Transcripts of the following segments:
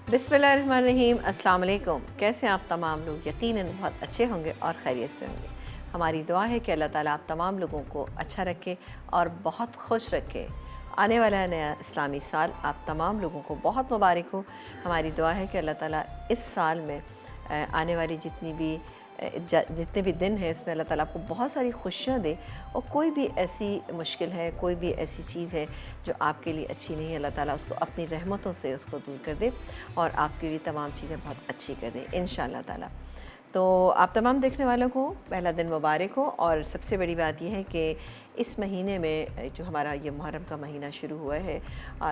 बिस्मिल्लाहिर्रहमानिर्रहीम। अस्सलाम वालेकुम। कैसे हैं आप तमाम लोग? यकीनन बहुत अच्छे होंगे और खैरियत से होंगे। हमारी दुआ है कि अल्लाह ताला आप तमाम लोगों को अच्छा रखे और बहुत खुश रखे। आने वाला नया इस्लामी साल आप तमाम लोगों को बहुत मुबारक हो। हमारी दुआ है कि अल्लाह ताला इस साल में आने वाली जितने भी दिन हैं इसमें अल्लाह ताला आपको बहुत सारी खुशियाँ दे और कोई भी ऐसी मुश्किल है, कोई भी ऐसी चीज़ है जो आपके लिए अच्छी नहीं है, अल्लाह ताला उसको अपनी रहमतों से उसको दूर कर दे और आपके लिए तमाम चीज़ें बहुत अच्छी कर दे इंशाअल्लाह ताला। तो आप तमाम देखने वालों को पहला दिन मुबारक हो। और सबसे बड़ी बात यह है कि इस महीने में जो हमारा ये मुहर्रम का महीना शुरू हुआ है,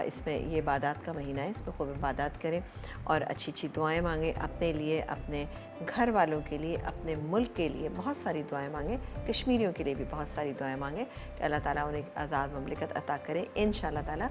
इसमें ये इबादत का महीना है, इसमें खूब इबादत करें और अच्छी अच्छी दुआएं मांगें अपने लिए, अपने घर वालों के लिए, अपने मुल्क के लिए बहुत सारी दुआएं मांगें। कश्मीरियों के लिए भी बहुत सारी दुआएं मांगें कि अल्लाह ताला उन्हें आज़ाद ममलिकत अता करे इंशाअल्लाह ताला।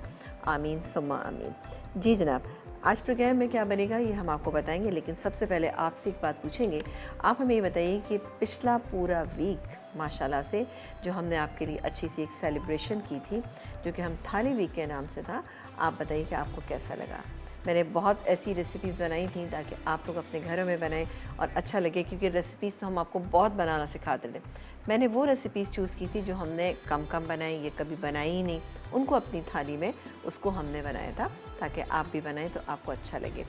आमीन सुम्मा आमीन। जी जनाब, आज प्रोग्राम में क्या बनेगा ये हम आपको बताएंगे, लेकिन सबसे पहले आपसे एक बात पूछेंगे। आप हमें ये बताइए कि पिछला पूरा वीक माशाल्लाह से जो हमने आपके लिए अच्छी सी एक सेलिब्रेशन की थी, जो कि हम थाली वीक के नाम से था, आप बताइए कि आपको कैसा लगा। मैंने बहुत ऐसी रेसिपीज़ बनाई थी ताकि आप लोग अपने घरों में बनाएं और अच्छा लगे, क्योंकि रेसिपीज़ तो हम आपको बहुत बनाना सिखाते थे। मैंने वो रेसिपीज़ चूज़ की थी जो हमने कम कम बनाई, ये कभी बनाई ही नहीं, उनको अपनी थाली में उसको हमने बनाया था ताकि आप भी बनाएं तो आपको अच्छा लगे।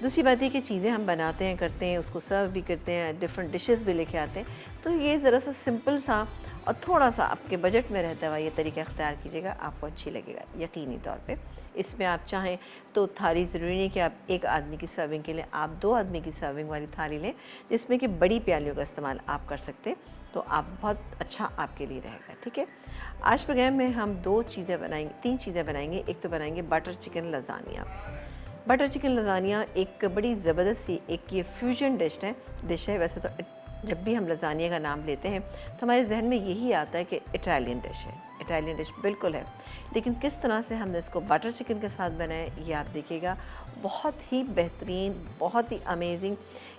दूसरी बात ये कि चीज़ें हम बनाते हैं, करते हैं, उसको सर्व भी करते हैं, डिफरेंट डिशेस भी लेके आते हैं, तो ये ज़रा सा सिंपल सा और थोड़ा सा आपके बजट में रहता हुआ ये तरीका अख्तियार कीजिएगा, आपको अच्छी लगेगा यकीनी तौर पे। इसमें आप चाहें तो थाली ज़रूरी नहीं कि आप एक आदमी की सर्विंग के लिए आप 2 आदमी की सर्विंग वाली थाली लें, जिसमें कि बड़ी प्यालियों का इस्तेमाल आप कर सकते हैं, तो आप बहुत अच्छा आपके लिए रहेगा। ठीक है, आज प्रोग्राम में हम 2 चीज़ें बनाएंगे, 3 चीज़ें बनाएंगे। एक तो बनाएंगे butter chicken lasagna. Butter chicken lasagna एक बड़ी ज़बरदस्त सी एक ये फ्यूजन डिश है। वैसे तो जब भी हम लज़ानिया का नाम लेते हैं तो हमारे जहन में यही आता है कि इटालियन डिश है, इटालियन डिश बिल्कुल है, लेकिन किस तरह से हमने इसको बटर चिकन के साथ बनाया ये आप देखिएगा। बहुत ही बेहतरीन, बहुत ही अमेजिंग।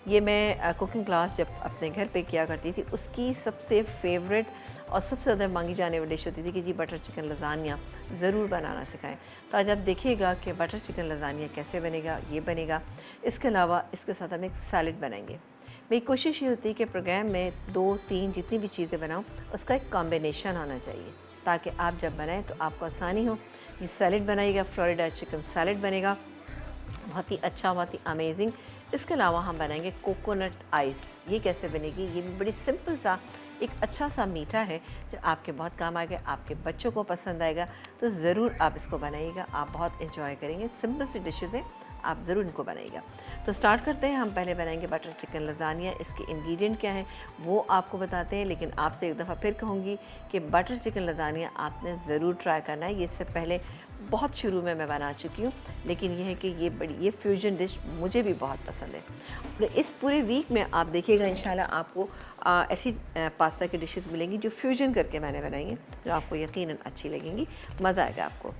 ये मैं कुकिंग क्लास जब अपने घर पे किया करती थी, उसकी सबसे फेवरेट और सबसे ज़्यादा मांगी जाने वाली डिश होती थी कि जी बटर चिकन लज़ानिया ज़रूर बनाना सिखाएं। तो आज आप देखिएगा कि बटर चिकन लज़ानिया कैसे बनेगा, ये बनेगा। इसके अलावा इसके साथ हम एक सैलड बनाएंगे। मेरी कोशिश ये होती है कि प्रोग्राम में 2-3 जितनी भी चीज़ें बनाऊँ उसका एक कॉम्बिनेशन आना चाहिए, ताकि आप जब बनाएं तो आपको आसानी हो। ये सैलड बनाइएगा, फ्लोरिडा चिकन सैलड बनेगा, बहुत ही अच्छा, बहुत ही अमेजिंग। इसके अलावा हम बनाएंगे कोकोनट आइस। ये कैसे बनेगी? ये भी बड़ी सिंपल सा एक अच्छा सा मीठा है जो आपके बहुत काम आएगा, आपके बच्चों को पसंद आएगा, तो ज़रूर आप इसको बनाइएगा, आप बहुत इंजॉय करेंगे। सिंपल सी डिशेज़ हैं, आप ज़रूर इनको बनाइएगा। तो स्टार्ट करते हैं। हम पहले बनाएंगे बटर चिकन लज़ानिया। इसके इंग्रेडिएंट क्या हैं वो आपको बताते हैं, लेकिन आपसे एक दफ़ा फिर कहूँगी कि बटर चिकन लज़ानिया आपने ज़रूर ट्राई करना है। ये इससे पहले बहुत शुरू में मैं बना चुकी हूँ, लेकिन ये है कि ये फ्यूजन डिश मुझे भी बहुत पसंद है। और इस पूरे वीक में आप देखिएगा इंशाल्लाह आपको ऐसी पास्ता की डिशेस मिलेंगी जो फ्यूजन करके मैंने बनाई हैं, जो आपको यकीनन अच्छी लगेंगी, मज़ा आएगा आपको।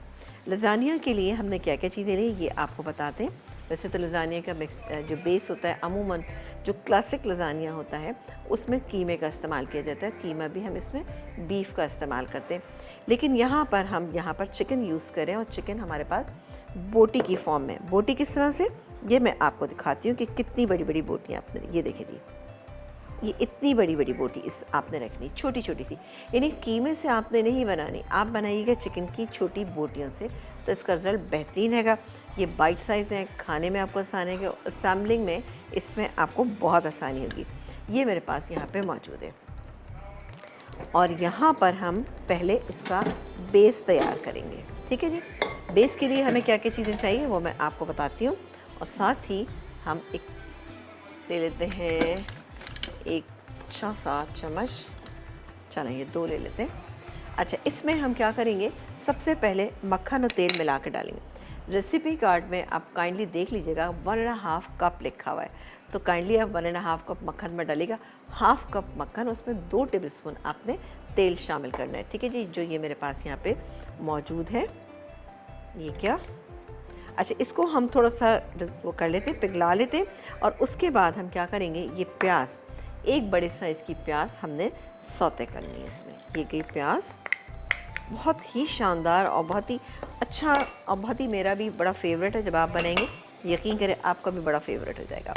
लज़ानिया के लिए हमने क्या क्या चीज़ें ली ये आपको बताते हैं। वैसे तो लज़ानिया का मिक्स जो बेस होता है, अमूमन जो क्लासिक लज़ानिया होता है उसमें कीमे का इस्तेमाल किया जाता है। कीमा भी हम इसमें बीफ का इस्तेमाल करते हैं, लेकिन यहाँ पर चिकन यूज़ करें और चिकन हमारे पास बोटी की फॉर्म में। बोटी किस तरह से, ये मैं आपको दिखाती हूँ कि कितनी बड़ी बड़ी बोटियाँ आपने, ये देखिए जी, ये इतनी बड़ी बड़ी बोटी इस आपने रखनी, छोटी छोटी सी, यानी कीमे से आपने नहीं बनानी, आप बनाइएगा चिकन की छोटी बोटियों से, तो इसका रिज़ल्ट बेहतरीन रहेगा। ये बाइट साइज़ है, खाने में आपको आसानी है, असेंबलिंग में इसमें आपको बहुत आसानी होगी। ये मेरे पास यहाँ पे मौजूद है और यहाँ पर हम पहले इसका बेस तैयार करेंगे। ठीक है जी, बेस के लिए हमें क्या क्या चीज़ें चाहिए वो मैं आपको बताती हूँ, और साथ ही हम एक ले लेते हैं एक अच्छा सा चम्मच, चलो ये 2 ले लेते हैं। अच्छा, इसमें हम क्या करेंगे, सबसे पहले मक्खन और तेल मिला के डालेंगे। रेसिपी कार्ड में आप काइंडली देख लीजिएगा 1.5 कप लिखा हुआ है, तो काइंडली आप 1.5 कप मक्खन में डालिएगा। 1/2 कप मक्खन, उसमें 2 टेबलस्पून आपने तेल शामिल करना है। ठीक है जी, जो ये मेरे पास यहाँ पे मौजूद है। ये क्या, अच्छा, इसको हम थोड़ा सा वो कर लेते हैं, पिघला लेते हैं, और उसके बाद हम क्या करेंगे, ये प्याज, एक बड़े साइज़ की प्याज हमने सौते करनी है इसमें। ये गई प्याज, बहुत ही शानदार और बहुत ही अच्छा, और बहुत ही मेरा भी बड़ा फेवरेट है जब आप बनाएंगे यकीन करें आपका भी बड़ा फेवरेट हो जाएगा।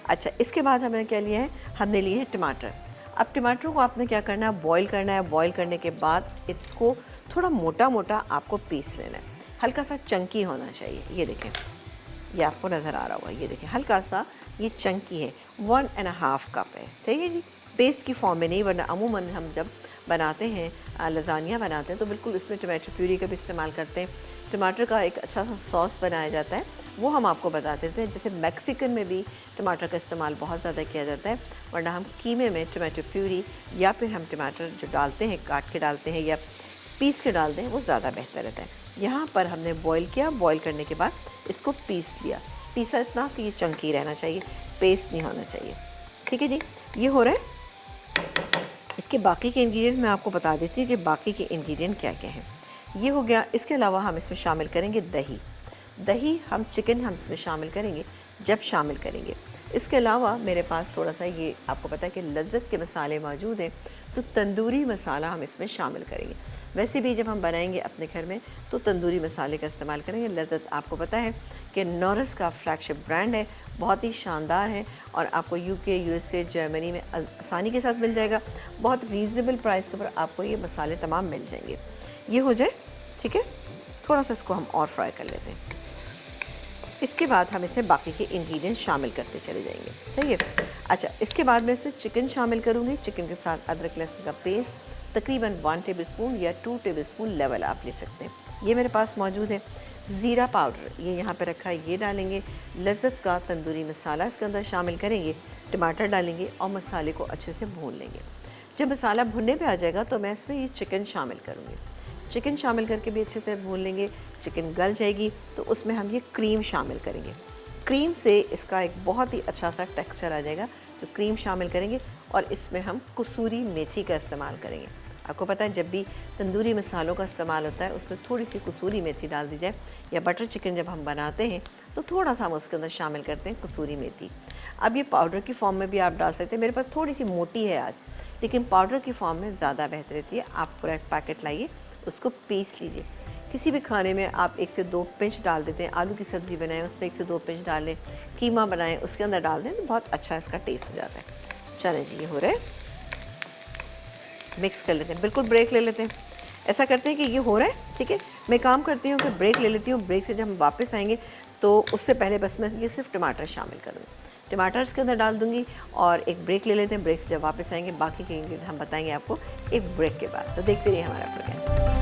अच्छा, इसके बाद हमने क्या लिया है, हमने लिए हैं टमाटर। अब टमाटरों को आपने क्या करना है, बॉईल करना है। बॉईल करने के बाद इसको थोड़ा मोटा मोटा आपको पीस लेना है, हल्का सा चंकी होना चाहिए। ये देखें, ये आपको नज़र आ रहा होगा, ये देखें हल्का सा ये चंकी है, 1.5 कप है, ठीक है जी। पेस्ट की फॉर्म में नहीं, वरना अमूमन हम जब बनाते हैं लज़ानिया बनाते हैं तो बिल्कुल इसमें टमाटो प्यूरी का भी इस्तेमाल करते हैं। टमाटर का एक अच्छा सा सॉस बनाया जाता है, वो हम आपको बता देते हैं। जैसे मैक्सिकन में भी टमाटर का इस्तेमाल बहुत ज़्यादा किया जाता है, वरना हम कीमे में टमाटो प्यूरी या फिर हम टमाटर जो डालते हैं काट के डालते हैं या पीस के डालते हैं, वो ज़्यादा बेहतर रहता है। यहाँ पर हमने बॉईल किया, बॉईल करने के बाद इसको पीस लिया। पीसा इतना कि ये चंकी रहना चाहिए, पेस्ट नहीं होना चाहिए, ठीक है जी। ये हो रहा है। इसके बाकी के इंग्रेडिएंट मैं आपको बता देती हूँ कि बाकी के इंग्रेडिएंट क्या क्या हैं। ये हो गया। इसके अलावा हम इसमें शामिल करेंगे दही। दही हम चिकन हम इसमें शामिल करेंगे जब शामिल करेंगे। इसके अलावा मेरे पास थोड़ा सा, ये आपको पता है कि लज्जत के मसाले मौजूद हैं, तो तंदूरी मसाला हम इसमें शामिल करेंगे। वैसे भी जब हम बनाएंगे अपने घर में तो तंदूरी मसाले का इस्तेमाल करेंगे। लज्जत आपको पता है कि नॉरिस का फ्लैगशिप ब्रांड है, बहुत ही शानदार है और आपको यूके, यूएसए, जर्मनी में आसानी के साथ मिल जाएगा। बहुत रीज़नेबल प्राइस के ऊपर आपको ये मसाले तमाम मिल जाएंगे। ये हो जाए, ठीक है। थोड़ा सा इसको हम और फ्राई कर लेते हैं। इसके बाद हम इसमें बाकी के इंग्रेडिएंट्स शामिल करते चले जाएंगे, सही है। अच्छा, इसके बाद मैं इसमें चिकन शामिल करूँगी। चिकन के साथ अदरक लहसुन का पेस्ट तकरीबन 1 टेबलस्पून या 2 टेबलस्पून लेवल आप ले सकते हैं, ये मेरे पास मौजूद है। ज़ीरा पाउडर ये यहाँ पे रखा है, ये डालेंगे। लज्जत का तंदूरी मसाला इसके अंदर शामिल करेंगे। टमाटर डालेंगे और मसाले को अच्छे से भून लेंगे। जब मसाला भुनने पे आ जाएगा तो मैं इसमें ये चिकन शामिल करूँगी। चिकन शामिल करके भी अच्छे से भून लेंगे। चिकन गल जाएगी तो उसमें हम ये क्रीम शामिल करेंगे। क्रीम से इसका एक बहुत ही अच्छा सा टेक्सचर आ जाएगा, तो क्रीम शामिल करेंगे और इसमें हम कसूरी मेथी का इस्तेमाल करेंगे। आपको पता है जब भी तंदूरी मसालों का इस्तेमाल होता है उसमें थोड़ी सी कसूरी मेथी डाल दी जाए, या बटर चिकन जब हम बनाते हैं तो थोड़ा सा हम उसके अंदर शामिल करते हैं कसूरी मेथी। अब ये पाउडर की फॉर्म में भी आप डाल सकते हैं, मेरे पास थोड़ी सी मोटी है आज, लेकिन पाउडर की फॉर्म में ज़्यादा बेहतर रहती है। आप पूरा एक पैकेट लाइए, उसको पीस लीजिए। किसी भी खाने में आप 1 से 2 पिंच डाल देते हैं। आलू की सब्ज़ी बनाएं उसमें 1 से 2 पिंच डालें, कीमा बनाएं उसके अंदर डाल दें तो बहुत अच्छा इसका टेस्ट हो जाता है। चलें जी, ये हो रहा है, मिक्स कर लेते हैं, बिल्कुल ब्रेक ले लेते हैं। ऐसा करते हैं कि ये हो रहा है, ठीक है। मैं काम करती हूँ कि ब्रेक ले लेती हूँ। ब्रेक से जब हम वापस आएंगे तो उससे पहले बस मैं ये सिर्फ टमाटर शामिल करूँगी, टमाटर इसके अंदर डाल दूँगी और एक ब्रेक ले लेते हैं। ब्रेक से जब वापस आएंगे बाकी के इंग्रेडिएंट हम बताएंगे आपको एक ब्रेक के बाद। तो देखते रहिए हमारा प्रोग्राम।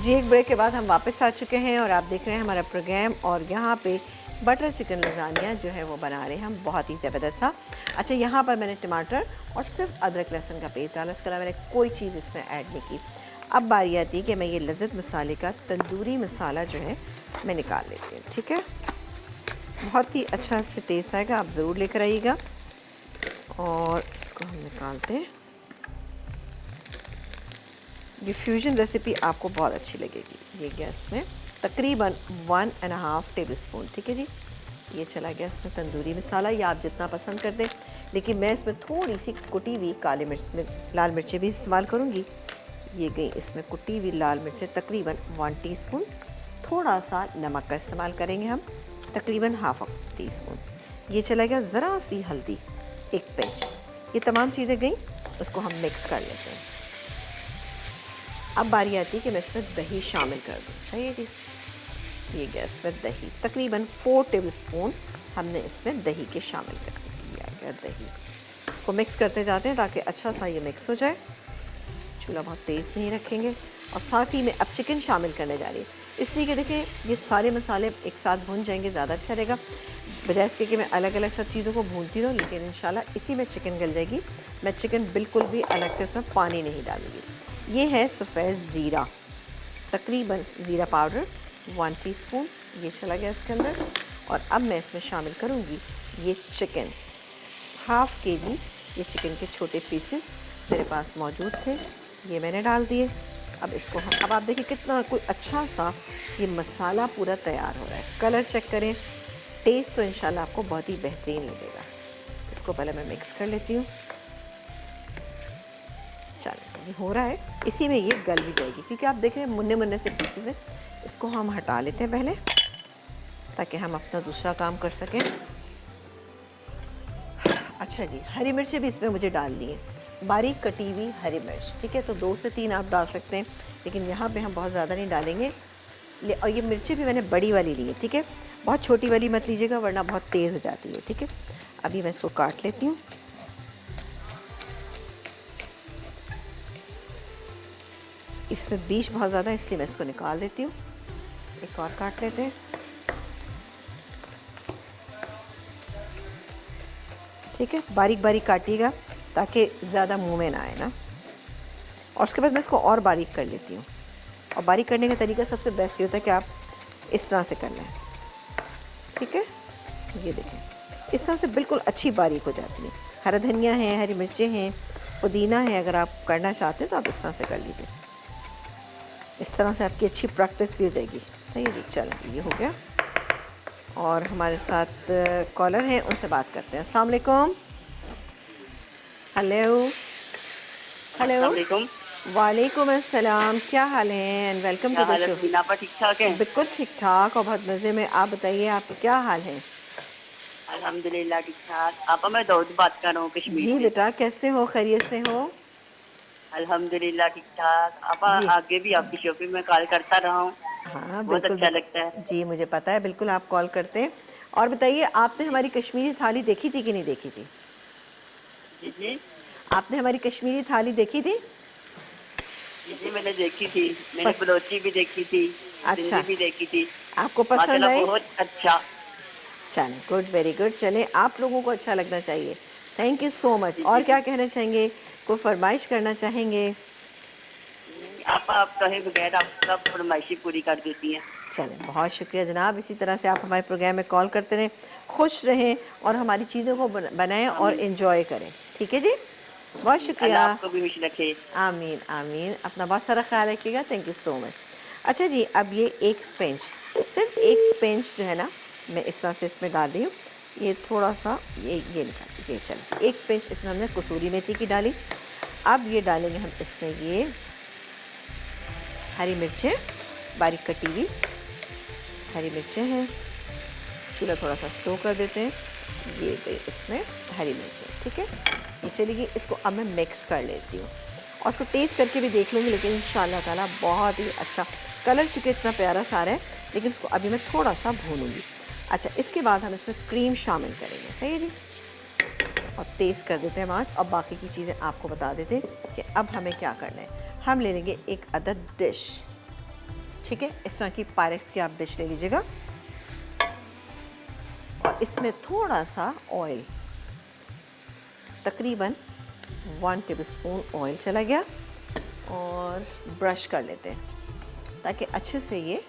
जी, एक ब्रेक के बाद हम वापस आ चुके हैं और आप देख रहे हैं हमारा प्रोग्राम। और यहाँ पे बटर चिकन लज़ानिया जो है वो बना रहे हैं हम, बहुत ही ज़बरदस्त सा। अच्छा, यहाँ पर मैंने टमाटर और सिर्फ अदरक लहसुन का पेस्ट डाला, इसके अलावा मैंने कोई चीज़ इसमें ऐड नहीं की। अब बारी आती है कि मैं ये लज्जत मसाले का तंदूरी मसाला जो है मैं निकाल लेती हूँ, ठीक है। बहुत ही अच्छा इससे टेस्ट आएगा, आप ज़रूर लेकर आइएगा। और इसको हम निकालते हैं। ये फ्यूजन रेसिपी आपको बहुत अच्छी लगेगी। ये गया इसमें तकरीबन 1.5 टेबलस्पून, ठीक है जी। ये चला गया इसमें तंदूरी मसाला, या आप जितना पसंद कर दें, लेकिन मैं इसमें थोड़ी सी कुटी हुई काली मिर्च में लाल मिर्चें भी इस्तेमाल करूँगी। ये गई इसमें कुटी हुई लाल मिर्चें तकरीबन 1 टीस्पून। थोड़ा सा नमक का इस्तेमाल करेंगे हम, तकरीबन ½ टीस्पून। ये चला गया ज़रा सी हल्दी, 1 पिंच। ये तमाम चीज़ें गई, उसको हम मिक्स कर लेते हैं। अब बारी आती है कि मैं इसमें दही शामिल कर दूँ, सही है जी। ये गैस में दही तकरीबन 4 टेबलस्पून हमने इसमें दही के शामिल कर दिया। दही को मिक्स करते जाते हैं ताकि अच्छा सा ये मिक्स हो जाए। चूल्हा बहुत तेज़ नहीं रखेंगे। और साथ ही में अब चिकन शामिल करने जा रही है, इसलिए कि देखिए ये सारे मसाले एक साथ भून जाएंगे, ज़्यादा अच्छा रहेगा। बजाय इसके कि मैं अलग अलग सब चीज़ों को भूनती रहूँ, लेकिन इंशाल्लाह इसी में चिकन गल जाएगी। मैं चिकन बिल्कुल भी अलग से उसमें पानी नहीं डालूँगी। ये है सफ़ेद ज़ीरा, तकरीबन ज़ीरा पाउडर 1 टीस्पून, ये चला गया इसके अंदर। और अब मैं इसमें शामिल करूँगी ये चिकन, ½ केजी। ये चिकन के छोटे पीसेस मेरे पास मौजूद थे, ये मैंने डाल दिए। अब इसको हम, अब आप देखिए कितना कोई अच्छा सा ये मसाला पूरा तैयार हो रहा है। कलर चेक करें, टेस्ट तो इंशाल्लाह आपको बहुत ही बेहतरीन लगेगा। इसको पहले मैं मिक्स कर लेती हूँ। चलो ये हो रहा है, इसी में ये गल भी जाएगी क्योंकि आप देख रहे हैं मुन्ने मुन्ने से पीसेस हैं। इसको हम हटा लेते हैं पहले ताकि हम अपना दूसरा काम कर सकें। अच्छा जी, हरी मिर्चें भी इसमें मुझे डालनी है, बारीक कटी हुई हरी मिर्च, ठीक है। तो 2 से 3 आप डाल सकते हैं, लेकिन यहाँ पे हम बहुत ज़्यादा नहीं डालेंगे। और ये मिर्चें भी मैंने बड़ी वाली ली है, ठीक है। बहुत छोटी वाली मत लीजिएगा वरना बहुत तेज़ हो जाती है, ठीक है। अभी मैं इसको काट लेती हूँ। इसमें बीज बहुत ज़्यादा है इसलिए मैं इसको निकाल देती हूँ। एक और काट लेते हैं, ठीक है। बारीक बारीक काटिएगा ताकि ज़्यादा मुंह में ना आए ना। और उसके बाद मैं इसको और बारीक कर लेती हूँ। और बारीक करने का तरीका सबसे बेस्ट ये होता है कि आप इस तरह से कर लें, ठीक है। ये देखें, इस तरह से बिल्कुल अच्छी बारीक हो जाती है। हरा धनिया है, हरी मिर्चें हैं, पुदीना है, अगर आप करना चाहते हैं तो आप इस तरह से कर लीजिए। इस तरह से आपकी अच्छी प्रैक्टिस भी हो जाएगी। सही है जी, चलो ये हो गया। और हमारे साथ कॉलर हैं, उनसे बात करते हैं। अस्सलाम वालेकुम। हेलो हेलो, वालेकुम अस्सलाम, क्या हाल है? And welcome to the show. ठीक ठाक है? बिल्कुल ठीक ठाक और बहुत मज़े में। आप बताइए, आपके क्या हाल है? अल्हम्दुलिल्लाह ठीक ठाक। आपा मैं दाऊद बात कर रहा हूँ कश्मीर जी से। बेटा, कैसे हो? खैरियत से हो? अल्हम्दुलिल्लाह ठीक ठाक। आपा जी आगे भी आपकी शो पे मैं कॉल करता रहा हूँ, हाँ, बहुत बिल्कुल अच्छा लगता है। बिल्कुल जी, मुझे पता है, बिल्कुल आप कॉल करते हैं। और बताइए, आपने हमारी कश्मीरी थाली देखी थी कि नहीं देखी थी? जी जी आपने हमारी कश्मीरी थाली देखी थी? जी जी, मैंने देखी थी। मैंने बस बलोची भी देखी थी, सिंधी अच्छा, भी देखी थी। आपको पसंद माशाल्लाह आई? बहुत अच्छा। चलें, गुड, वेरी गुड। चलें, आप लोगों को अच्छा लगना चाहिए। Thank you so much. जी और जी क्या जी। कहना चाहेंगे? कोई फरमाइश करना चाहेंगे? आप कहे बगैर आप सब फरमाइशी पूरी कर देती हैं। चलें, बहुत शुक्रिया जनाब। इसी तरह से आप हमारे प्रोग्राम में कॉल करते रहें, खुश रहें और हमारी चीज़ों को बनाएं और आमीन। इन्जॉय करें, ठीक है जी। बहुत शुक्रिया। अल्लाह आपको भी खुश रखे। आमीन आमीन। अपना बहुत सारा ख्याल रखिएगा। Thank you so much. अच्छा जी, अब ये एक पिंच, सिर्फ एक पिंच जो है ना, मैं इस तरह से इसमें डाल रही हूँ। ये थोड़ा सा ये निकाल, ये चलिए, एक पिंच इसमें हमने कसूरी मेथी की डाली। अब ये डालेंगे हम इसमें ये हरी मिर्चें, बारीक कटी हुई हरी मिर्चें हैं। चूल्हा थोड़ा सा स्लो कर देते हैं। ये गई इसमें हरी मिर्चें, ठीक है। ये चलेगी, इसको अब मैं मिक्स कर लेती हूँ और फिर टेस्ट करके भी देख लूँगी। लेकिन इंशाल्लाह ताला बहुत ही अच्छा कलर, चूँकि इतना प्यारा सा रहा है, लेकिन इसको अभी मैं थोड़ा सा भूनूँगी। अच्छा, इसके बाद हम इसमें क्रीम शामिल करेंगे, सही है जी। और तेज़ कर देते हैं आँच और बाकी की चीज़ें आपको बता देते हैं कि अब हमें क्या करना है। हम ले लेंगे एक अदद डिश, ठीक है। इस तरह की पायरेक्स की आप डिश ले लीजिएगा और इसमें थोड़ा सा ऑयल, तकरीबन 1 टेबलस्पून ऑयल चला गया। और ब्रश कर लेते हैं ताकि अच्छे से ये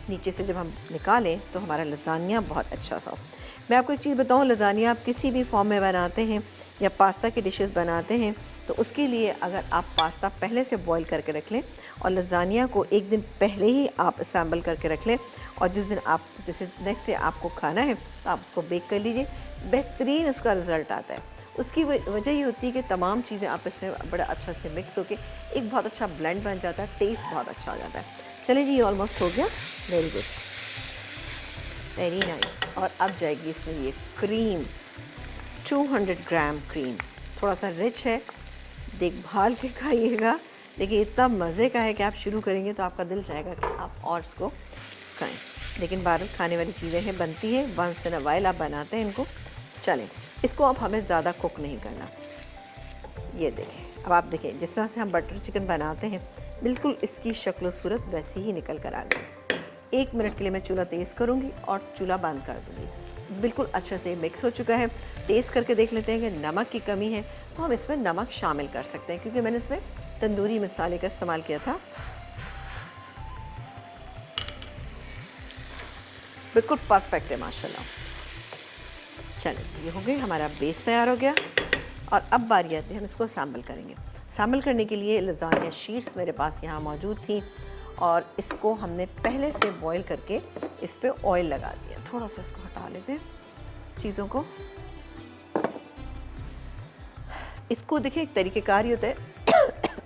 नीचे से जब हम निकालें तो हमारा लजानिया बहुत अच्छा सा हो। मैं आपको एक चीज़ बताऊं, लजानिया आप किसी भी फॉर्म में बनाते हैं या पास्ता की डिशेस बनाते हैं तो उसके लिए अगर आप पास्ता पहले से बॉईल करके रख लें और लजानिया को एक दिन पहले ही आप असम्बल करके रख लें और जिस दिन आप, जैसे नेक्स्ट डे आपको खाना है तो आप उसको बेक कर लीजिए, बेहतरीन उसका रिज़ल्ट आता है। उसकी वजह ये होती है कि तमाम चीज़ें आप इसमें बड़ा अच्छा से मिक्स होके एक बहुत अच्छा ब्लेंड बन जाता है, टेस्ट बहुत अच्छा हो जाता है। चलिए जी, ये ऑलमोस्ट हो गया। Very good, very nice. और अब जाएगी इसमें ये क्रीम, 200 ग्राम क्रीम। थोड़ा सा रिच है, देखभाल के खाइएगा। देखिए इतना मज़े का है कि आप शुरू करेंगे तो आपका दिल चाहेगा कि आप और इसको खाएं। लेकिन बाहर खाने वाली चीज़ें हैं, बनती है, वंस इन अ वाइल आप बनाते हैं इनको। चलें, इसको अब हमें ज़्यादा कुक नहीं करना। ये देखें, अब आप देखें जिस तरह से हम बटर चिकन बनाते हैं बिल्कुल इसकी शक्ल सूरत वैसी ही निकल कर आ गई। 1 मिनट के लिए मैं चूल्हा तेज़ करूँगी और चूल्हा बंद कर दूँगी। बिल्कुल अच्छे से मिक्स हो चुका है। टेस्ट करके देख लेते हैं कि नमक की कमी है तो हम इसमें नमक शामिल कर सकते हैं, क्योंकि मैंने इसमें तंदूरी मसाले का इस्तेमाल किया था। बिल्कुल परफेक्ट है माशाल्लाह। चलिए, ये हो गई, हमारा बेस तैयार हो गया। और अब बारी आती है, हम इसको सैम्बल करेंगे। सैम्पल करने के लिए लजानिया शीट्स मेरे पास यहाँ मौजूद थी और इसको हमने पहले से बॉईल करके इस पे ऑयल लगा दिया। थोड़ा सा इसको हटा लेते हैं चीज़ों को। इसको देखिए एक तरीक़ेकार ही होता है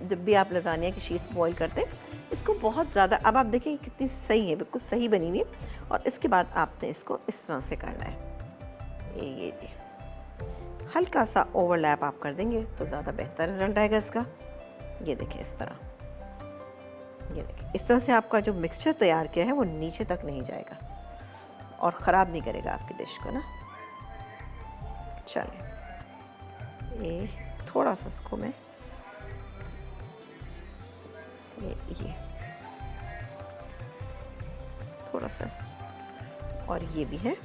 जब भी आप लजानिया की शीट बॉईल करते हैं, इसको बहुत ज़्यादा, अब आप देखिए कितनी सही है, बिल्कुल सही बनी हुई है। और इसके बाद आपने इसको इस तरह से करना है, ये हल्का सा ओवरलैप आप कर देंगे तो ज़्यादा बेहतर रिजल्ट आएगा इसका। ये देखिए इस तरह, ये देखिए इस तरह से आपका जो मिक्सचर तैयार किया है वो नीचे तक नहीं जाएगा और ख़राब नहीं करेगा आपकी डिश को ना। चलें, थोड़ा सा इसको मैं ये थोड़ा सा, और ये भी है,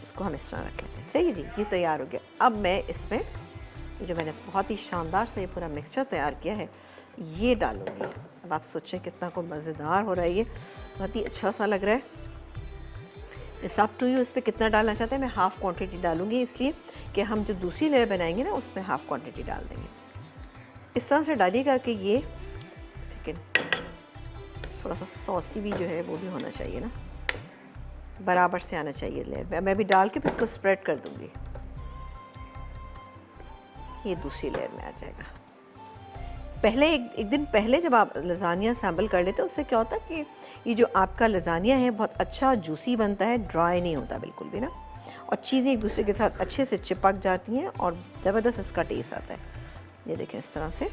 इसको हम इस तरह रख लेते हैं। चाहिए जी, ये तैयार हो गया। अब मैं इसमें जो मैंने बहुत ही शानदार से ये पूरा मिक्सचर तैयार किया है ये डालूंगी। अब आप सोचें कितना को मज़ेदार हो रहा है, ये बहुत ही अच्छा सा लग रहा है। इट्स अप टू यू इस पर कितना डालना चाहते हैं। मैं हाफ़ क्वांटिटी डालूंगी इसलिए कि हम जो दूसरी लेयर बनाएंगे ना उसमें हाफ़ क्वांटिटी डाल देंगे। इस तरह से डालिएगा कि ये सेकेंड थोड़ा सा सॉसी भी जो है वो भी होना चाहिए ना, बराबर से आना चाहिए लेयर। मैं भी डाल के फिर इसको स्प्रेड कर दूंगी, ये दूसरी लेयर में आ जाएगा। पहले एक दिन पहले जब आप लजानिया सैम्पल कर लेते हैं उससे क्या होता है कि ये जो आपका लजानिया है बहुत अच्छा जूसी बनता है, ड्राई नहीं होता बिल्कुल भी ना, और चीज़ें एक दूसरे के साथ अच्छे से चिपक जाती हैं और ज़बरदस्त इसका टेस्ट आता है। ये देखें इस तरह से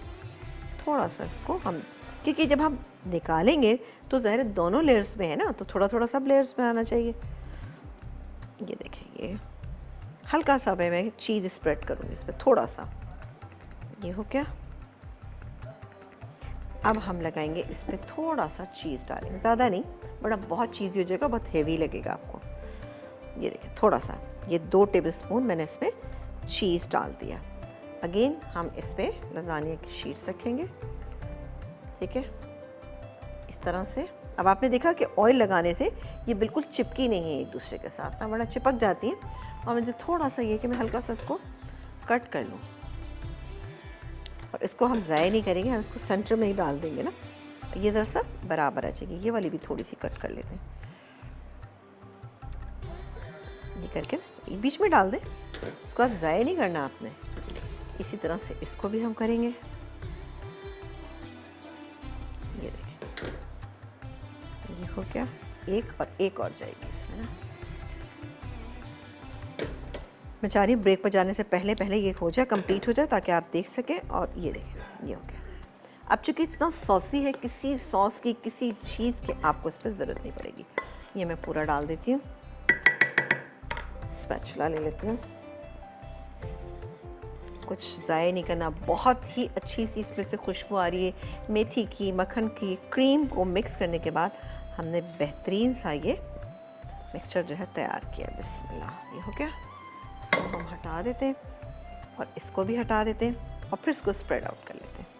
थोड़ा सा इसको हम, क्योंकि जब हम निकालेंगे तो ज़ाहिर दोनों लेयर्स में है ना, तो थोड़ा थोड़ा सब लेयर्स में आना चाहिए। ये देखें, ये हल्का सा मैं चीज़ स्प्रेड करूँगी इस पर थोड़ा सा, ये हो गया। अब हम लगाएंगे इस पर थोड़ा सा चीज़ डालेंगे, ज़्यादा नहीं, बड़ा बहुत चीज़ी हो जाएगा, बहुत हेवी लगेगा आपको। ये देखिए थोड़ा सा, ये 2 टेबलस्पून मैंने इसमें चीज़ डाल दिया। अगेन हम इस पर लजानिया की शीट्स रखेंगे, ठीक है, इस तरह से। अब आपने देखा कि ऑयल लगाने से ये बिल्कुल चिपकी नहीं है एक दूसरे के साथ ना, बड़ा चिपक जाती हैं। और मुझे थोड़ा सा ये कि मैं हल्का सा इसको कट कर लूँ, और इसको हम ज़ाया नहीं करेंगे, हम इसको सेंटर में ही डाल देंगे ना, ये ज़रा सा बराबर आ जाएगी। ये वाली भी थोड़ी सी कट कर लेते हैं, ये करके ना बीच में डाल दें, इसको आप ज़ाया नहीं करना आपने। इसी तरह से इसको भी हम करेंगे। ये देखिए ये हो गया, एक और जाएगी इसमें ना। मैं चाह रही हूँ ब्रेक पर जाने से पहले पहले ये हो जाए, कंप्लीट हो जाए, ताकि आप देख सकें। और ये देखें ये हो गया। अब चूँकि इतना सॉसी है, किसी सॉस की किसी चीज़ की आपको इस पर ज़रूरत नहीं पड़ेगी। ये मैं पूरा डाल देती हूँ, स्पैचुला ले लेती हूँ, कुछ ज़ाया नहीं करना। बहुत ही अच्छी सी इसमें से खुशबू आ रही है मेथी की, मक्खन की। क्रीम को मिक्स करने के बाद हमने बेहतरीन सा ये मिक्सचर जो है तैयार किया। बिस्मिल्लाह, ये हो गया। इसको हम हटा देते हैं और इसको भी हटा देते हैं और फिर इसको स्प्रेड आउट कर लेते हैं।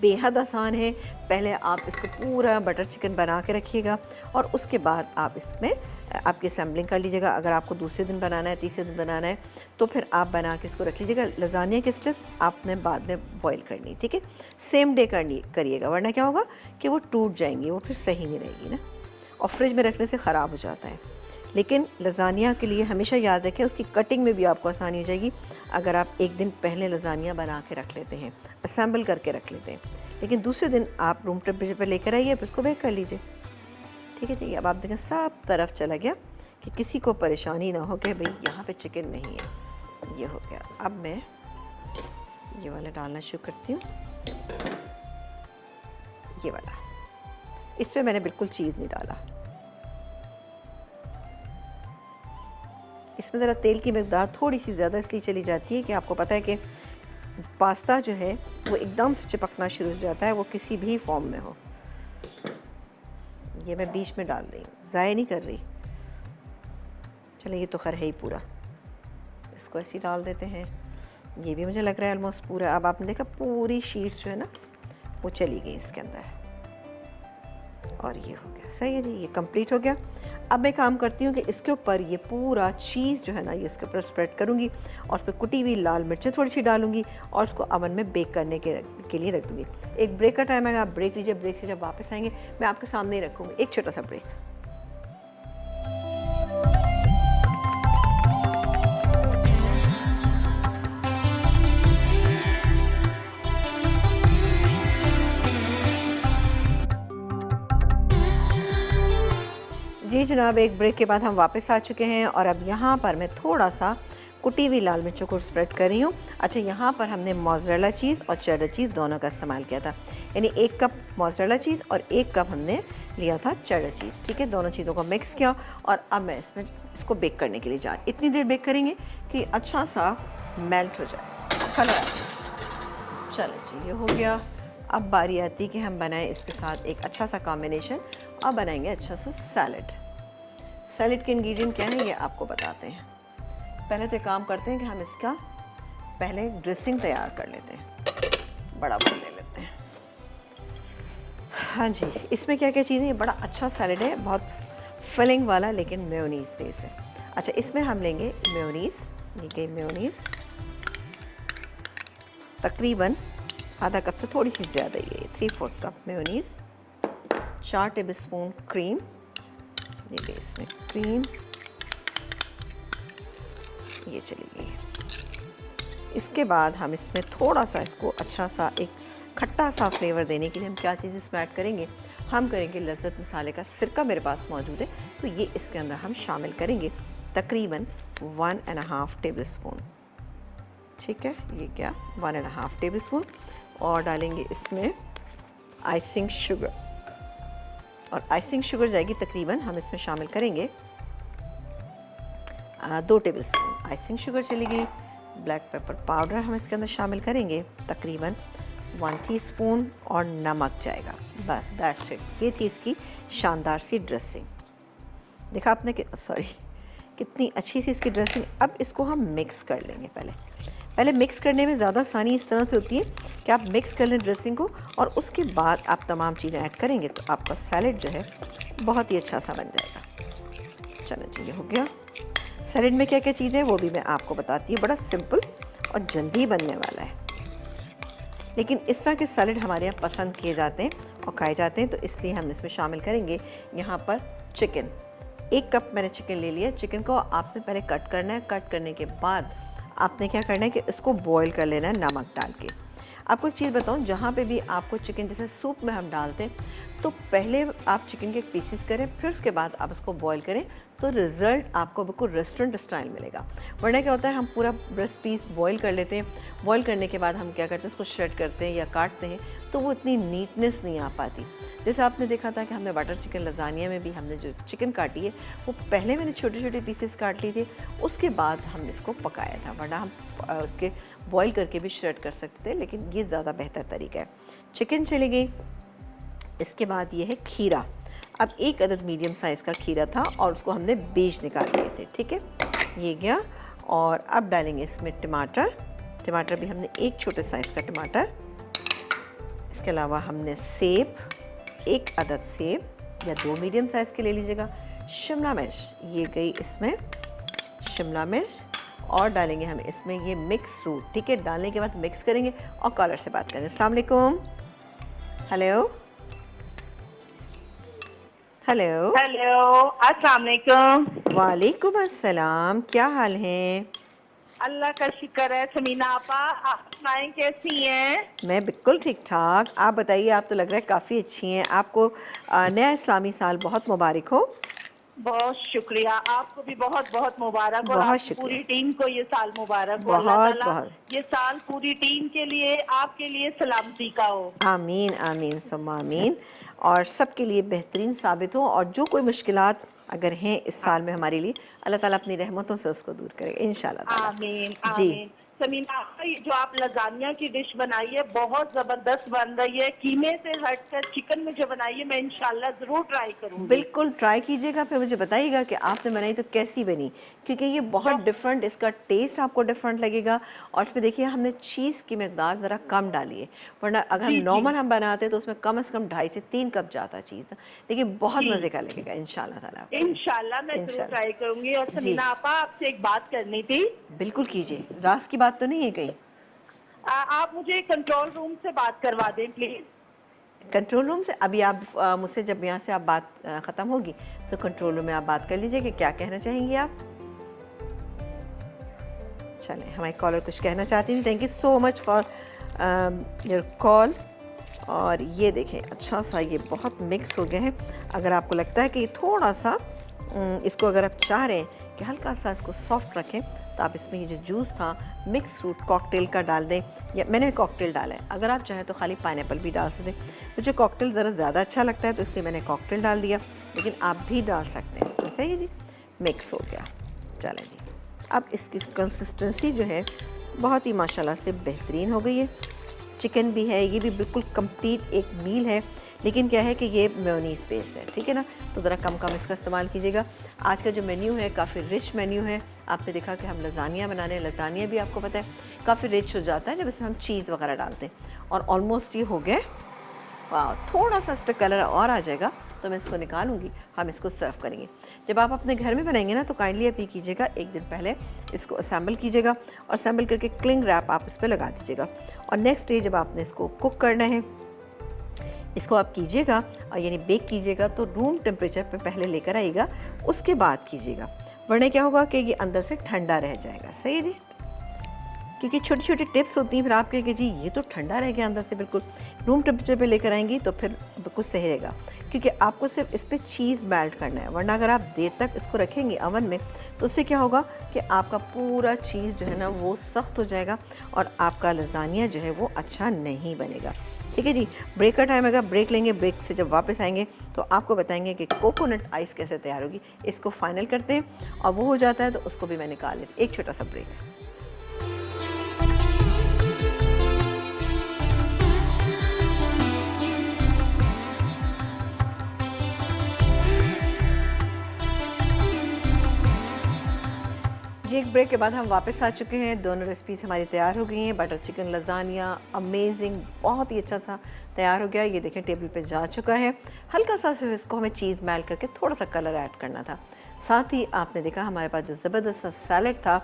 बेहद आसान है। पहले आप इसको पूरा बटर चिकन बना के रखिएगा और उसके बाद आप इसमें आपकी असेंबलिंग कर लीजिएगा। अगर आपको दूसरे दिन बनाना है, तीसरे दिन बनाना है, तो फिर आप बना के इसको रख लीजिएगा। लजानिया की स्टिक आपने बाद में बॉईल करनी, ठीक है, सेम डे करिएगा, वरना क्या होगा कि वो टूट जाएंगी, वो फिर सही नहीं रहेगी ना, और फ्रिज में रखने से ख़राब हो जाता है। लेकिन लजानिया के लिए हमेशा याद रखें, उसकी कटिंग में भी आपको आसानी हो जाएगी अगर आप एक दिन पहले लजानिया बना के रख लेते हैं, असेंबल करके रख लेते हैं। लेकिन दूसरे दिन आप रूम टेम्परेचर पर लेकर आइए, फिर उसको बेक कर लीजिए, ठीक है। अब आप देखें सब तरफ चला गया कि किसी को परेशानी ना हो कि भाई यहाँ पे चिकन नहीं है। ये हो गया। अब मैं ये वाला डालना शुरू करती हूँ, ये वाला। इस पर मैंने बिल्कुल चीज़ नहीं डाला। इसमें ज़रा तेल की मकदार थोड़ी सी ज़्यादा इसलिए चली जाती है कि आपको पता है कि पास्ता जो है वो एकदम से चिपकना शुरू हो जाता है, वो किसी भी फॉर्म में हो। ये मैं बीच में डाल रही हूँ, ज़ाया नहीं कर रही। चलो ये तो खैर है ही पूरा, इसको ऐसे ही डाल देते हैं। ये भी मुझे लग रहा है ऑलमोस्ट पूरा। अब आपने देखा पूरी शीट्स जो है ना वो चली गई इसके अंदर, और ये हो गया, सही है जी, ये कंप्लीट हो गया। अब मैं काम करती हूँ कि इसके ऊपर ये पूरा चीज़ जो है ना ये इसके ऊपर स्प्रेड करूँगी और उस पर कुटी हुई लाल मिर्चें थोड़ी सी डालूंगी और उसको अवन में बेक करने के लिए रख दूँगी। एक ब्रेक का टाइम आएगा, आप ब्रेक लीजिए, ब्रेक से जब वापस आएंगे मैं आपके सामने ही रखूँगी एक छोटा सा ब्रेक। जी जनाब, एक ब्रेक के बाद हम वापस आ चुके हैं और अब यहाँ पर मैं थोड़ा सा कुटी हुई लाल मिर्चों को स्प्रेड कर रही हूँ। अच्छा, यहाँ पर हमने मोज़रेला चीज़ और चेडर चीज़ दोनों का इस्तेमाल किया था, यानी 1 कप मोज़रेला चीज़ और 1 कप हमने लिया था चेडर चीज़। ठीक है, दोनों चीज़ों को मिक्स किया और अब मैं इसको बेक करने के लिए जा रही। इतनी देर बेक करेंगे कि अच्छा सा मेल्ट हो जाए, कलर। चलो जी, ये हो गया। अब बारी आती है कि हम बनाएं इसके साथ एक अच्छा सा कॉम्बिनेशन और बनाएंगे अच्छा सा सैलड। सैलड के इंग्रेडिएंट क्या है ये आपको बताते हैं। पहले तो काम करते हैं कि हम इसका पहले ड्रेसिंग तैयार कर लेते हैं। बड़ा बोल ले लेते हैं। हाँ जी, इसमें क्या क्या चीज़ें, ये बड़ा अच्छा सैलड है, बहुत फिलिंग वाला, लेकिन मेयोनीज़ बेस है। अच्छा, इसमें हम लेंगे मेयोनीज़, ये गई मेयोनीज़ तकरीबन आधा कप से थोड़ी सी ज़्यादा ही है, 3/4 कप मेयोनीज़, 4 टेबलस्पून क्रीम, ये इसमें क्रीम ये चली गई। इसके बाद हम इसमें थोड़ा सा इसको अच्छा सा एक खट्टा सा फ्लेवर देने के लिए हम क्या चीज़ इसमें ऐड करेंगे, हम करेंगे लज्जत मसाले का सिरका, मेरे पास मौजूद है, तो ये इसके अंदर हम शामिल करेंगे तकरीबन 1.5 टेबलस्पून। ठीक है, ये क्या 1.5 टेबलस्पून, और डालेंगे इसमें आइसिंग शुगर, और आइसिंग शुगर जाएगी तकरीबन, हम इसमें शामिल करेंगे 2 टेबलस्पून आइसिंग शुगर चलेगी। ब्लैक पेपर पाउडर हम इसके अंदर शामिल करेंगे तकरीबन 1 टीस्पून, और नमक जाएगा, बस दैट्स इट। ये थी इसकी शानदार सी ड्रेसिंग। देखा आपने कि सॉरी कितनी अच्छी सी इसकी ड्रेसिंग। अब इसको हम मिक्स कर लेंगे। पहले मिक्स करने में ज़्यादा आसानी इस तरह से होती है कि आप मिक्स कर लें ड्रेसिंग को, और उसके बाद आप तमाम चीज़ें ऐड करेंगे तो आपका सैलड जो है बहुत ही अच्छा सा बन जाएगा। चलो जी, ये हो गया। सैलड में क्या क्या चीज़ें हैं वो भी मैं आपको बताती हूँ, बड़ा सिंपल और जल्दी बनने वाला है, लेकिन इस तरह के सैलड हमारे यहाँ पसंद किए जाते हैं और खाए जाते हैं, तो इसलिए हम इसमें शामिल करेंगे यहाँ पर चिकन। 1 कप मैंने चिकन ले लिया। चिकन को आपने पहले कट करना है, कट करने के बाद आपने क्या करना है कि इसको बॉईल कर लेना है नमक डाल के। आपको एक चीज़ बताऊं, जहाँ पे भी आपको चिकन जैसे सूप में हम डालते हैं, तो पहले आप चिकन के पीसेस करें, फिर उसके बाद आप इसको बॉईल करें, तो रिज़ल्ट आपको बिल्कुल रेस्टोरेंट स्टाइल मिलेगा। वरना क्या होता है, हम पूरा ब्रेस्ट पीस बॉईल कर लेते हैं, बॉईल करने के बाद हम क्या करते हैं उसको श्रेड करते हैं या काटते हैं, तो वो इतनी नीटनेस नहीं आ पाती। जैसे आपने देखा था कि हमने बटर चिकन लजानिया में भी हमने जो चिकन काटी है वो पहले मैंने छोटे छोटे पीसेस काट लिए थे, उसके बाद हमने इसको पकाया था, वरना हम उसके बॉईल करके भी श्रेड कर सकते थे, लेकिन ये ज़्यादा बेहतर तरीका है। चिकन चली गई। इसके बाद ये है खीरा। अब 1 अदद मीडियम साइज़ का खीरा था और उसको हमने बीज निकाल लिए थे। ठीक है, ये गया। और अब डालेंगे इसमें टमाटर भी हमने 1 छोटे साइज़ का टमाटर। इसके अलावा हमने सेब, 1 अदद सेब या 2 मीडियम साइज़ के ले लीजिएगा। शिमला मिर्च, ये गई इसमें शिमला मिर्च, और डालेंगे हम इसमें ये मिक्स फ्रूट। ठीक है, डालने के बाद मिक्स करेंगे और कॉलर से बात करेंगे। अस्सलाम वालेकुम। हेलो हेलो हेलो, अस्सलाम वालेकुम। वालेकुम अस्सलाम, क्या हाल है? अल्लाह का शुक्र है। समीना आपा, आप सुनाएं कैसी हैं? मैं बिल्कुल ठीक ठाक। आप बताइए, आप तो लग रहा है काफ़ी अच्छी हैं। आपको नया इस्लामी साल बहुत मुबारक हो। बहुत शुक्रिया, आपको भी बहुत बहुत मुबारक, और बहुत आपकी शुक्रिया। पूरी टीम को ये साल मुबारक हो। बहुत अल्लाह ताला बहुत ये साल पूरी टीम के लिए, आपके लिए सलामती का हो। आमीन आमीन सुम्मा आमीन, और सबके लिए बेहतरीन साबित हो, और जो कोई मुश्किलात अगर हैं इस साल में हमारे लिए, अल्लाह ताला अपनी रहमतों से उसको दूर करेगा इंशाल्लाह ताला। आमीन जी आमीन। समीना आपा, ये जो आप लजानिया की डिश बनाई है बहुत जबरदस्त बन रही है। कीमे से हटकर चिकन में जो बनाई है मैं इंशाल्लाह जरूर ट्राई करूंगी। बिल्कुल ट्राई कीजिएगा, फिर मुझे बताइएगा कि आपने बनाई तो कैसी बनी, क्योंकि ये बहुत डिफरेंट, इसका टेस्ट आपको डिफरेंट लगेगा। और इसमें देखिए हमने चीज़ की मकदार ज़रा कम डाली है, वरना अगर जी, जी। नॉर्मल हम बनाते तो उसमें कम से कम 2.5 से 3 कप जाता चीज़, लेकिन बहुत जी। मज़े का लगेगा इंशाल्लाह ताला। इंशाल्लाह मैं जरूर इंशाल्लाह ट्राई करूंगी। और जी, समीना आपा, आपसे एक बात करनी थी। बिल्कुल कीजिए, रास की बात तो नहीं है कहीं। आप मुझे कंट्रोल रूम से बात करवा दें प्लीज। कंट्रोल रूम से अभी आप मुझसे जब यहाँ से आप बात ख़त्म होगी तो कंट्रोल रूम में आप बात कर लीजिए कि क्या कहना चाहेंगी आप। चलें, हमारे कॉलर कुछ कहना चाहती थी। Thank you so much for your call. और ये देखें अच्छा सा ये बहुत मिक्स हो गए हैं। अगर आपको लगता है कि ये थोड़ा सा इसको अगर आप चाह रहे हैं कि हल्का सा इसको सॉफ्ट रखें तो आप इसमें ये जो जूस था मिक्स फ्रूट कॉकटेल का डाल दें, या मैंने कॉकटेल डाला है, अगर आप चाहें तो खाली पाइनएप्पल भी डाल सकते हैं। मुझे कॉकटेल ज़रा ज़्यादा अच्छा लगता है तो इसलिए मैंने कॉकटेल डाल दिया, लेकिन आप भी डाल सकते हैं इसमें। सही जी, मिक्स हो गया। चलें जी, अब इसकी कंसिस्टेंसी जो है बहुत ही माशाल्लाह से बेहतरीन हो गई है। चिकन भी है, ये भी बिल्कुल कंप्लीट एक मील है, लेकिन क्या है कि ये मेयोनीज़ बेस है, ठीक है ना, तो ज़रा कम कम इसका इस्तेमाल कीजिएगा। आज का जो मेन्यू है काफ़ी रिच मेन्यू है। आपने देखा कि हम लजानिया बना रहे हैं, लजानिया भी आपको पता है काफ़ी रिच हो जाता है जब इसमें हम चीज़ वगैरह डालते हैं। और ऑलमोस्ट ये हो गए। वाह, थोड़ा सा इस पर कलर और आ जाएगा तो मैं इसको निकालूंगी, हम इसको सर्व करेंगे। जब आप अपने घर में बनाएंगे ना तो काइंडली आप ये कीजिएगा, एक दिन पहले इसको असेंबल कीजिएगा और असेंबल करके क्लिंग रैप आप इस पर लगा दीजिएगा। और नेक्स्ट डे जब आपने इसको कुक करना है, इसको आप कीजिएगा और यानी बेक कीजिएगा तो रूम टेम्परेचर पे पहले लेकर आइएगा, उसके बाद कीजिएगा, वरना क्या होगा कि ये अंदर से ठंडा रह जाएगा। सही है जी, क्योंकि छोटी छोटी टिप्स होती हैं, फिर आप कहेंगे जी ये तो ठंडा रह गया अंदर से। बिल्कुल रूम टेम्परेचर पे लेकर आएंगी तो फिर बिल्कुल सही रहेगा, क्योंकि आपको सिर्फ इस पर चीज़ मेल्ट करना है, वरना अगर आप देर तक इसको रखेंगे अवन में तो उससे क्या होगा कि आपका पूरा चीज़ जो है ना वो सख्त हो जाएगा और आपका लजानिया जो है वो अच्छा नहीं बनेगा। ठीक है जी, ब्रेक का टाइम आएगा, ब्रेक लेंगे। ब्रेक से जब वापस आएंगे तो आपको बताएंगे कि कोकोनट आइस कैसे तैयार होगी। इसको फाइनल करते हैं और वो हो जाता है तो उसको भी मैं निकाल लेती। एक छोटा सा ब्रेक। जी, एक ब्रेक के बाद हम वापस आ चुके हैं। दोनों रेसिपीज हमारी तैयार हो गई हैं। बटर चिकन लजानिया अमेजिंग, बहुत ही अच्छा सा तैयार हो गया। ये देखें टेबल पे जा चुका है। हल्का सा सिर्फ इसको हमें चीज़ मेल्ट करके थोड़ा सा कलर ऐड करना था। साथ ही आपने देखा हमारे पास जो ज़बरदस्त सा सैलड था,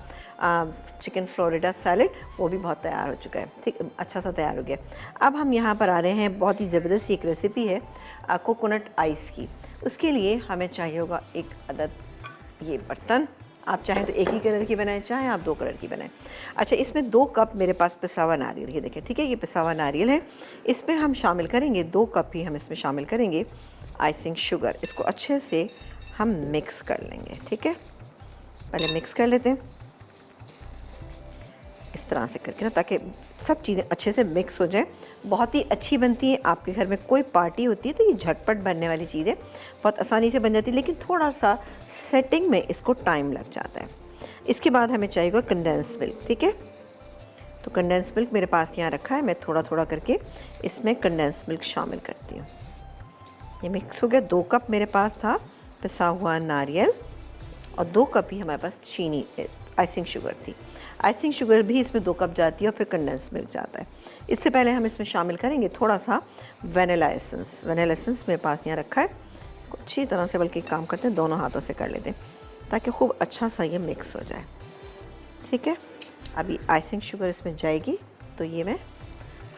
चिकन फ्लोरिडा सैलड, वो भी बहुत तैयार हो चुका है। ठीक, अच्छा सा तैयार हो गया। अब हम यहाँ पर आ रहे हैं, बहुत ही ज़बरदस्त एक रेसिपी है कोकोनट आइस की। उसके लिए हमें चाहिए होगा एक अदद ये बर्तन। आप चाहें तो एक ही कलर की बनाएं, चाहें आप 2 कलर की बनाएं। अच्छा, इसमें 2 कप मेरे पास पिसा हुआ नारियल, ये देखें, ठीक है, ये पिसा हुआ नारियल है। इसमें हम शामिल करेंगे 2 कप ही हम इसमें शामिल करेंगे आइसिंग शुगर। इसको अच्छे से हम मिक्स कर लेंगे। ठीक है, पहले मिक्स कर लेते हैं इस तरह से करके ना, ताकि सब चीज़ें अच्छे से मिक्स हो जाए। बहुत ही अच्छी बनती है। आपके घर में कोई पार्टी होती है तो ये झटपट बनने वाली चीज़ है, बहुत आसानी से बन जाती है, लेकिन थोड़ा सा सेटिंग में इसको टाइम लग जाता है। इसके बाद हमें चाहिएगा कंडेंस मिल्क। ठीक है, तो कंडेंस मिल्क मेरे पास यहाँ रखा है, मैं थोड़ा थोड़ा करके इसमें कंडेंस मिल्क शामिल करती हूँ। ये मिक्स हो गया। 2 कप मेरे पास था पिसा हुआ नारियल और 2 कप ही हमारे पास चीनी आइसिंग शुगर थी। आइसिंग शुगर भी इसमें 2 कप जाती है और फिर कंडेंस मिल्क जाता है। इससे पहले हम इसमें शामिल करेंगे थोड़ा सा वनीला एसेंस। वनीला एसेंस मेरे पास यहाँ रखा है, अच्छी तरह से बल्कि काम करते हैं, दोनों हाथों से कर लेते हैं ताकि खूब अच्छा सा ये मिक्स हो जाए। ठीक है, अभी आइसिंग शुगर इसमें जाएगी तो ये मैं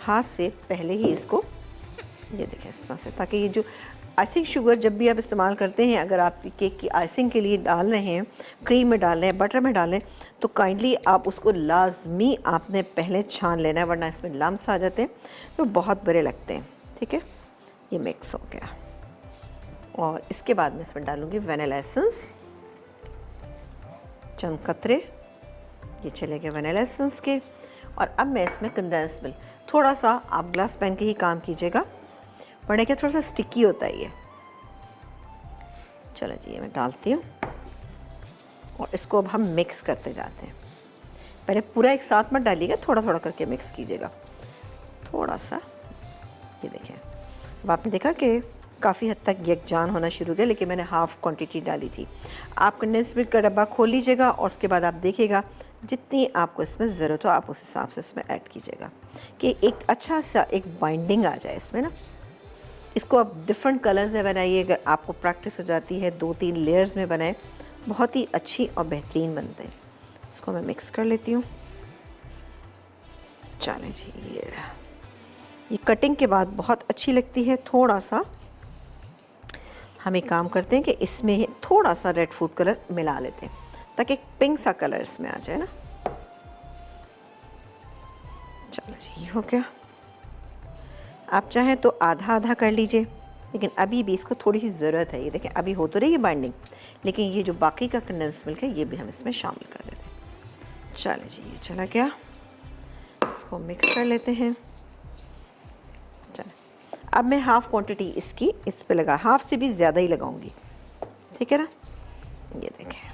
हाथ से पहले ही इसको, ये देखें इस तरह से, ताकि ये जो आइसिंग शुगर जब भी आप इस्तेमाल करते हैं, अगर आप केक की आइसिंग के लिए डाल रहे हैं, क्रीम में डाल रहे हैं, बटर में डाल रहे हैं, तो काइंडली आप उसको लाजमी आपने पहले छान लेना है, वरना इसमें लम्स आ जाते हैं तो बहुत बुरे लगते हैं। ठीक है, ये मिक्स हो गया और इसके बाद मैं इसमें डालूँगी वनीला एसेंस, चंद कतरे, ये चले गए वनीला एसेंस के। और अब मैं इसमें कंडेंस मिल्क, थोड़ा सा आप ग्लास पेन के ही काम कीजिएगा, वरना क्या थोड़ा सा स्टिकी होता है ये। चलो जी, ये मैं डालती हूँ और इसको अब हम मिक्स करते जाते हैं। पहले पूरा एक साथ मत डालिएगा, थोड़ा थोड़ा करके मिक्स कीजिएगा, थोड़ा सा। ये देखें, अब आपने देखा कि काफ़ी हद तक यकजान होना शुरू हो गया, लेकिन मैंने हाफ़ क्वांटिटी डाली थी। आप कंडेंस मिल्क का डब्बा खोल लीजिएगा और उसके बाद आप देखिएगा जितनी आपको इसमें ज़रूरत हो आप उस हिसाब से इसमें ऐड कीजिएगा कि एक अच्छा सा एक बाइंडिंग आ जाए इसमें ना। इसको आप डिफरेंट कलर्स में बनाइए, अगर आपको प्रैक्टिस हो जाती है 2-3 लेयर्स में बनाएं, बहुत ही अच्छी और बेहतरीन बनते हैं। इसको मैं मिक्स कर लेती हूँ। चलें जी, ये रहा। ये कटिंग के बाद बहुत अच्छी लगती है। थोड़ा सा हम एक काम करते हैं कि इसमें थोड़ा सा रेड फूड कलर मिला लेते हैं ताकि एक पिंक सा कलर इसमें आ जाए ना। चलो जी, ये हो गया। आप चाहें तो आधा आधा कर लीजिए, लेकिन अभी भी इसको थोड़ी सी ज़रूरत है। ये देखें, अभी हो तो रही है बाइंडिंग, लेकिन ये जो बाकी का कंडेंस मिल्क है ये भी हम इसमें शामिल कर देते हैं। चले जी, ये चला गया। इसको मिक्स कर लेते हैं। चलें, अब मैं हाफ़ क्वांटिटी इसकी इस पे लगा, हाफ़ से भी ज़्यादा ही लगाऊंगी, ठीक है ना। ये देखें,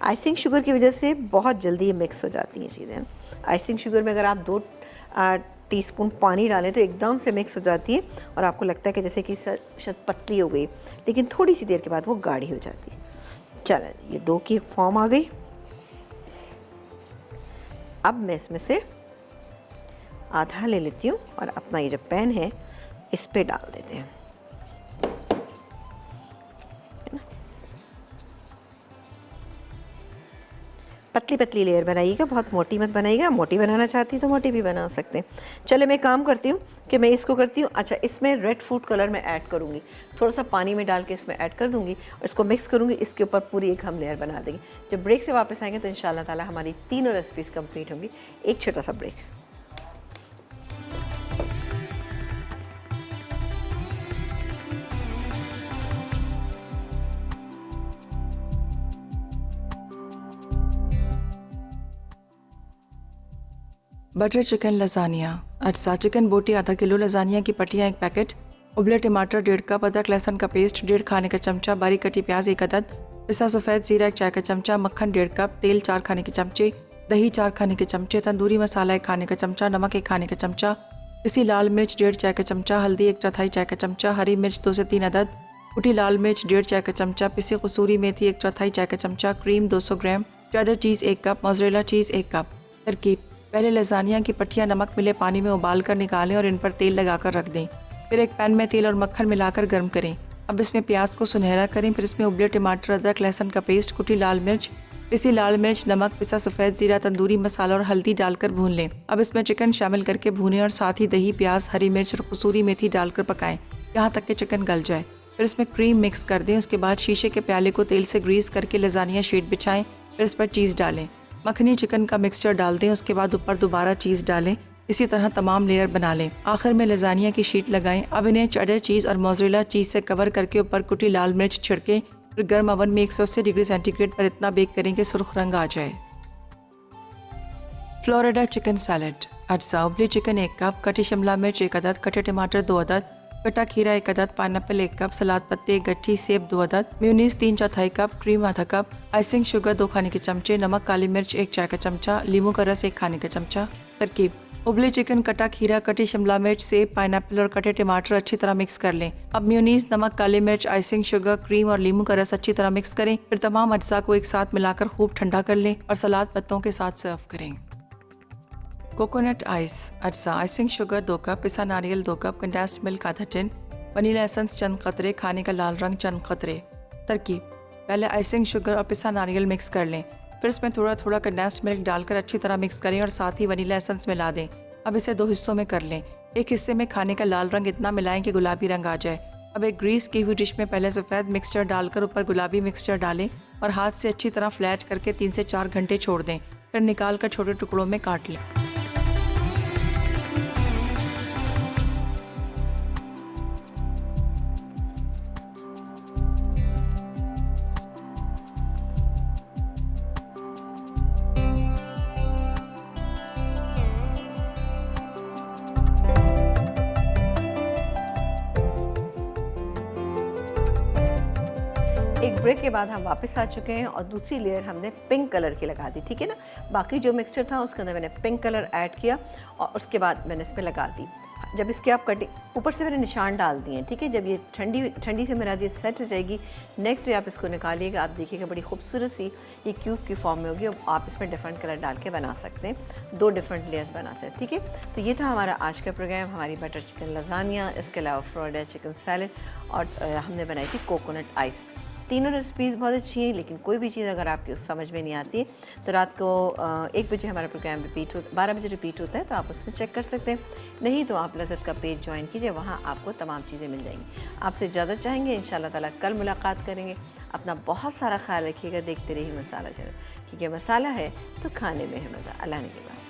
आइसिंग शुगर की वजह से बहुत जल्दी ये मिक्स हो जाती हैं चीज़ें। आइसिंग शुगर में अगर आप 2 टीस्पून पानी डालें तो एकदम से मिक्स हो जाती है और आपको लगता है कि जैसे कि शायद पतली हो गई, लेकिन थोड़ी सी देर के बाद वो गाढ़ी हो जाती है। चलें, ये डो की फॉर्म आ गई। अब मैं इसमें से आधा ले लेती हूँ और अपना ये जो पैन है इस पे डाल देते हैं। पतली पतली लेयर बनाइएगा, बहुत मोटी मत बनाइएगा। मोटी बनाना चाहती तो मोटी भी बना सकते हैं। चले, मैं काम करती हूँ कि मैं इसको करती हूँ। अच्छा, इसमें रेड फूड कलर मैं ऐड करूँगी, थोड़ा सा पानी में डाल के इसमें ऐड कर दूँगी और इसको मिक्स करूँगी। इसके ऊपर पूरी एक हम लेयर बना देंगे। जब ब्रेक से वापस आएंगे तो इंशाल्लाह ताला हमारी तीनों रेसिपीज़ कंप्लीट होंगी। एक छोटा सा ब्रेक। Butter chicken लसानिया। अज्जा: चिकन बोटी आधा किलो, लसानिया की पट्टियाँ 1 पैकेट, उबले टमाटर 1.5 कप, अदरक लहसुन का पेस्ट 1.5 खाने का चमचा, बारीक कटी प्याज 1 अदद, पिसा सफ़ेद ज़ीरा 1 चाय का चमचा, मक्खन 1.5 कप, तेल 4 खाने के चमचे, दही 4 खाने के चमचे, तंदूरी मसाला 1 खाने का चमचा, नमक 1 खाने का चमचा, पिसी लाल मिर्च 1.5 चाय का चमचा, हल्दी 1/4 चाय का चमचा, हरी मिर्च 2 से 3 अदद, कुटी लाल मिर्च 1.5 चाय का चमचा, पिसी कसूरी मेथी 1/4 चाय का चमचा, cream 200 gram, cheddar cheese 1 cup, mozzarella cheese 1 cup. तरकीब: पहले लसानिया की पट्टियाँ नमक मिले पानी में उबाल कर निकालें और इन पर तेल लगाकर रख दें। फिर एक पैन में तेल और मक्खन मिलाकर गर्म करें। अब इसमें प्याज को सुनहरा करें। फिर इसमें उबले टमाटर, अदरक लहसुन का पेस्ट, कुटी लाल मिर्च, पिसी लाल मिर्च, नमक, पिसा सफ़ेद ज़ीरा, तंदूरी मसाला और हल्दी डालकर भून लें। अब इसमें चिकन शामिल करके भूनें और साथ ही दही, प्याज, हरी मिर्च और कसूरी मेथी डालकर पकाएं यहाँ तक कि चिकन गल जाए। फिर इसमें क्रीम मिक्स कर दें। उसके बाद शीशे के प्याले को तेल से ग्रीस करके लसानिया शीट बिछाएं। फिर इस पर चीज़ डालें, मखनी चिकन का मिक्सचर डाल दें। उसके बाद ऊपर दोबारा चीज़ डालें। इसी तरह तमाम लेयर बना लें। आखिर में लसानिया की शीट लगाएं। अब इन्हें चेडर चीज़ और मोज़रेला चीज़ से कवर करके ऊपर कुटी लाल मिर्च छिड़कें। फिर गर्म ओवन में 180 डिग्री सेंटीग्रेड पर इतना बेक करें कि सुर्ख रंग आ जाए। Florida chicken salad. अज्जा: उबली चिकन 1 कप, कटी शिमला मिर्च 1 अदद, कटे टमाटर 2 अदद, कटा खीरा 1 अदद, पाइनएप्पल 1 कप, सलाद पत्ते 1 गट्ठी, सेब 2 अदद, मेयोनीज 3/4 कप, क्रीम आधा कप, आइसिंग शुगर 2 खाने के चमचे, नमक, काली मिर्च 1 चाय का चमचा, लीमू का रस 1 खाने का चमचा। तरकीब: उबले चिकन, कटा खीरा, कटी शिमला मिर्च, सेब, पाइनएप्पल और कटे टमाटर अच्छी तरह मिक्स कर लें। अब मेयोनीज, नमक, काली मिर्च, आइसिंग शुगर, क्रीम और लीमू का रस अच्छी तरह मिक्स करें। फिर तमाम अज्जा को एक साथ मिलाकर खूब ठंडा कर लें और सलाद पत्तों के साथ सर्व करें। Coconut ice. अज्जा: आइसिंग शुगर 2 कप, पिसा नारियल 2 कप, कंडेंस्ड मिल्क आधा टिन, वनीला एसेंस चंद कतरे, खाने का लाल रंग चंद कतरे। तरकीब: पहले आइसिंग शुगर और पिसा नारियल मिक्स कर लें। फिर इसमें थोड़ा थोड़ा कंडेंस्ड मिल्क डालकर अच्छी तरह मिक्स करें और साथ ही वनीला एसेंस मिला दें। अब इसे 2 हिस्सों में कर लें। एक हिस्से में खाने का लाल रंग इतना मिलाएं कि गुलाबी रंग आ जाए। अब एक ग्रीस की हुई डिश में पहले सफ़ेद मिक्सचर डालकर ऊपर गुलाबी मिक्सचर डालें और हाथ से अच्छी तरह फ्लैट करके 3 से 4 घंटे छोड़ दें। फिर निकाल कर छोटे टुकड़ों में काट लें। एक ब्रेक के बाद हम वापस आ चुके हैं और दूसरी लेयर हमने पिंक कलर की लगा दी, ठीक है ना। बाकी जो मिक्सचर था उसके अंदर मैंने पिंक कलर ऐड किया और उसके बाद मैंने इस पर लगा दी। जब इसके आप कटिंग ऊपर से मैंने निशान डाल दिए, ठीक है। जब ये ठंडी से मेरा ये सेट हो जाएगी, नेक्स्ट डे आप इसको निकालिएगा, आप देखिएगा बड़ी खूबसूरत सी ये क्यूब की फॉर्म में होगी। और आप इसमें डिफरेंट कलर डाल के बना सकते हैं, 2 डिफरेंट लेयर्स बना सकते हैं, ठीक है। तो ये था हमारा आज का प्रोग्राम, हमारी बटर चिकन लजानिया, इसके अलावा फ्राइड चिकन सैलड और हमने बनाई थी कोकोनट आइस। तीनों रेसिपीज़ बहुत अच्छी हैं, लेकिन कोई भी चीज़ अगर आपकी समझ में नहीं आती तो रात को 1 बजे हमारा प्रोग्राम 12 बजे रिपीट होता है, तो आप उसमें चेक कर सकते हैं। नहीं तो आप लज़्ज़त का पेज ज्वाइन कीजिए, वहाँ आपको तमाम चीज़ें मिल जाएंगी। आपसे इजाज़त चाहेंगे, इंशाअल्लाह ताला कल मुलाकात करेंगे। अपना बहुत सारा ख्याल रखिएगा, देखते रहिए मसाला चैनल, क्योंकि मसाला है तो खाने में है मज़ा। अल्लाह ने के बाद।